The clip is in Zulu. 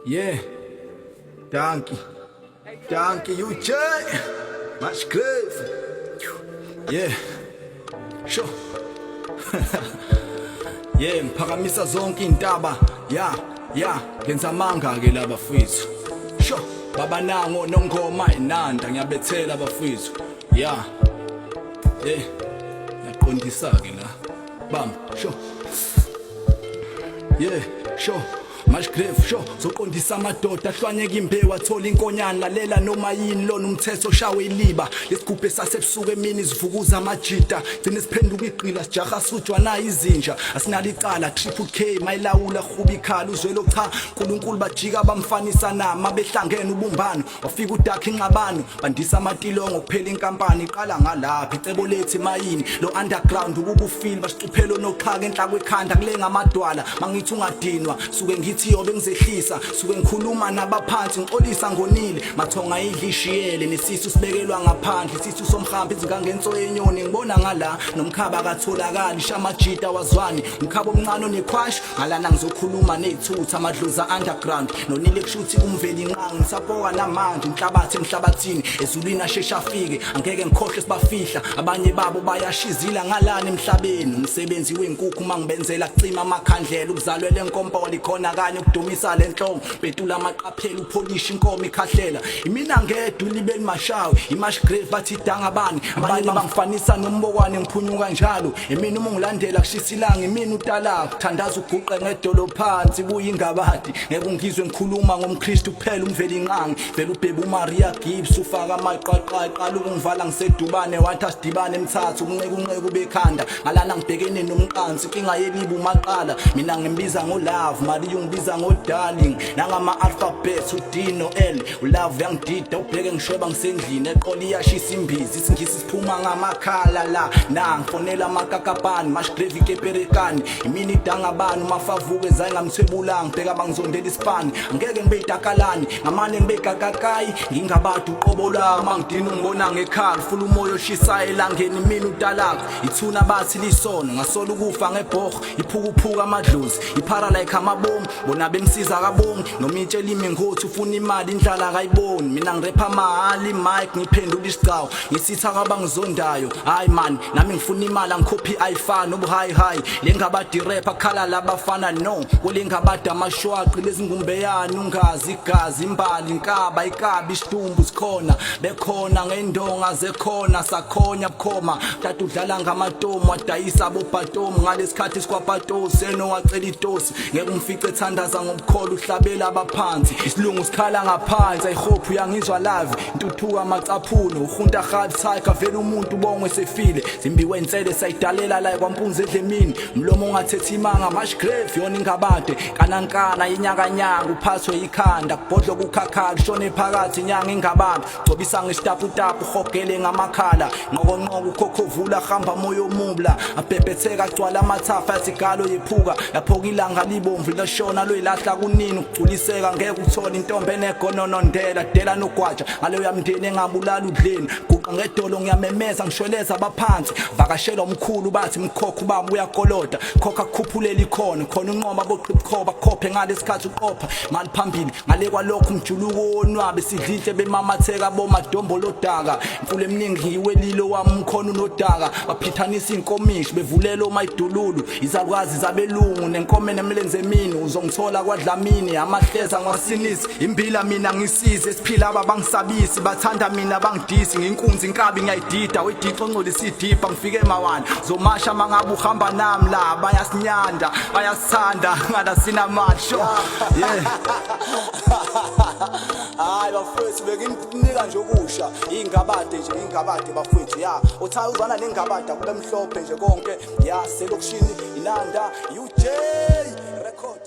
Yeah, donkey, UJ, much grave. Yeah, sure. Yeah, mphakamisa zonke intaba. Yeah, ngenza manga ke laba fethu. Sure, baba nango nongoma inanda ngiyabethela abafethu. Yeah, yaqondisa ke la. Bam, sure. Yeah, sure. Much grave sure zoqondisa amadoda ahlwanyeka imbewu athola inkonyane lalela noma yini lona umthetho shawe iliba lesigubhe sasebusuku emini sivukuza amajita gcine siphenduka igqila sijaha sujwa na izinja asinali icala triple K mayilawula khuba ikhala uzwelo cha uNkulunkulu bajika bamfanisa nama behlangene ubumbano wafika udakha inqabano bandisa amatilongo kuphela inkampani iqala ngalapha icebo lethi mayini lo underground ukubufeel basicuphelo noqhaka enhla kwekhanda kulenga amadwala mangithi ungadinwa suke ngithi yobe ngizehlisa suke ngikhuluma nabaphansi ngixolisa ngonile mathonga idlishiyele nesisu sibekelwa ngaphandle isisu somhambi izingangenso yenyoni ngibona ngala nomkhaba akatholakali shamajita wazwani umkhaba omncane onekhwash ngalana ngizokhuluma nezithutha amadloza underground nonile kushuthi kumveli inqangi ngisapoka namanje inhlabathi emhlabathini ezulwini ashesha afike angeke ngikhohle sibafihla abanye babo bayashizila ngalana emhlabeni umsebenzi wenkukhu mangibenzela kucima amakhandlela ukuzalwela enkompoli khona kanye ukudumisa lenhlongo betula amaqaphela upolish inkomo ikhahlela imina ngedwa libeni mashawe imash grave bathi danga bani abanye bangifanisa nombokwane ngiphunyuka njalo emini uma ungilandela kushisilanga imini utala kuthandaza uguqe ngedolo phansi kuyingabadi ngeke ungizwe ngikhuluma ngomKristu kuphela umveli inqangi vele ubhebe uMaria Gibbs ufaka amaqaqqa eqala ukungivala ngisedubane wathi asidibane emthathu unqeku bekhanda ngalana ngibhekene nomqansi inkinga yelibu umaqala mina ngimbiza ngolove Maria ungibiza ngodarling nangama alphabets uD no L ulove yangidida ubheke ngishweba ngisendlini eqoli yashisa imbizi isingisi siphuma ngamakhala la ngifonela amakakabani mash grave keperekani imini idanga bani mafavuke zayi ngamthwebulanga ngibheka bangizondela isipani angeke ngibe idakalani ngamane ngibe gagakayi ngingabantu uqobo la mangidina ungibona ngekhaya full umoya oshisayo elangeni imini utalako ithuna bathi lisono ngasola ukufa ngebhogo iphukuphuka amadlozi iphara like amabomu bona bengisiza kabongi noma intshela imengothi ufuna imali indlala akayiboni mina ngirepa mahali mic ngiphendula isicawu ngisitha kabangizondayo hayi man nami ngifuna imali angikhophi iPhone obuhayi lengabadi rapper khala labafana no kolengabadi amashwaqi lezingumbeyani ungazi igazi imbali inkaba ikabi isitumbu sikhona bekhona ngendonga zekhona sakhonya bukhoma tata udlala ngamatomu wadayisa abobhatomu ngalesikhathi sikwapato seno wacela itosi ngeke umfice ethandaza ngobukholo uhlabela abaphansi isilungu sikhala ngaphansi ayihophu yangizwa live intuthuka amacaphulo uhunta hard tiger vele umuntu bongwe sefile zimbiwe insele sayidalela la kwampunze edlemini mlomo ongathethi imanga mash grave yona ingabade kanankana inyakanyanga uphathwe ikhanda kubhodlo kukhakhala kushone phakathi inyanga ingabambi gcobisa ngesitapu hogele ngamakhala ngokonqoko ukhokhovula hamba moyo omubla abhebhetheka agcwala amathafa yasigalo yephuka yaphoka ilanga libomvu lashona loyilahla kunini ukuculiseka ngeke uthola intombi enegononondela dela nogwaja ngaleyo yamndeni engabulala udleni guqa ngedolo ngiyamemeza ngishweleza abaphansi vakashela umkhulu bathi mkhokho baba uyakoloda khokha kuphulela ikhono khona unqoma boqhibukhoba khophe ngalesikhathi uqopha mali phambili ngale kwalokho umjuluko wonwabe sidlinhle bemamatheka bomadombo lodaka imfule eminingi ngiwelilo wami umkhono unodaka baphithanisa inkomishi bevulela omayidululu izalukwazi zabelungu nenkomo nemlenze emini uzongithola kwadlamini amahleza ngwasinisi imbila mina ngisize esiphila abangisabisi bathanda mina bangidisi nginkunzi inkabi ngiyayidida wedixo ngcolisa idipa ngifike emawana zomasha mangabe uhamba nami la bayasinyanda bayasithanda ngala sina macho hayi bafethu bekinginika nje okusha ingabade bafethu uthaya uzwana nengabade kube mhlophe nje konke selokushini inanda UJ record